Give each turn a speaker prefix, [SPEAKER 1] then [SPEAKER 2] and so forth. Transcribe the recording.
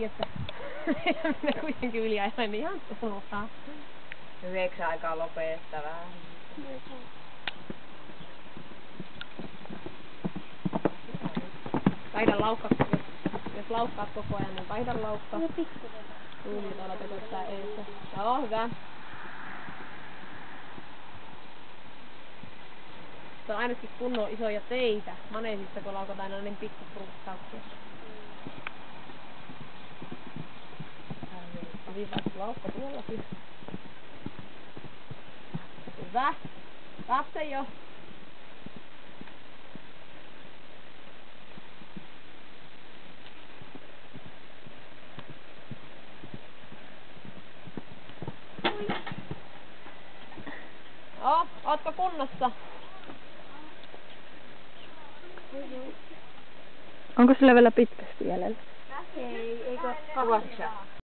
[SPEAKER 1] Että minä kuitenkin yliajoin ihan turhaan.
[SPEAKER 2] 9 aikaa lopettaa vähän.
[SPEAKER 1] Vaihda laukka, jos laukkaat koko ajan, niin vaihda laukka.
[SPEAKER 3] Ja pikkuinen.
[SPEAKER 1] Tuolla tököttää eessä. Joo, hyvä. Se on ainakin kunnon isoja teitä. Maneesissa kun laukot aina niin pikku prussauksia. Hyvin vaikka laukka tuollakin. Hyvä. Katse jo. Ootko kunnossa?
[SPEAKER 3] Onko sillä vielä pitkästi jäljellä?
[SPEAKER 2] Ei, eikö 8?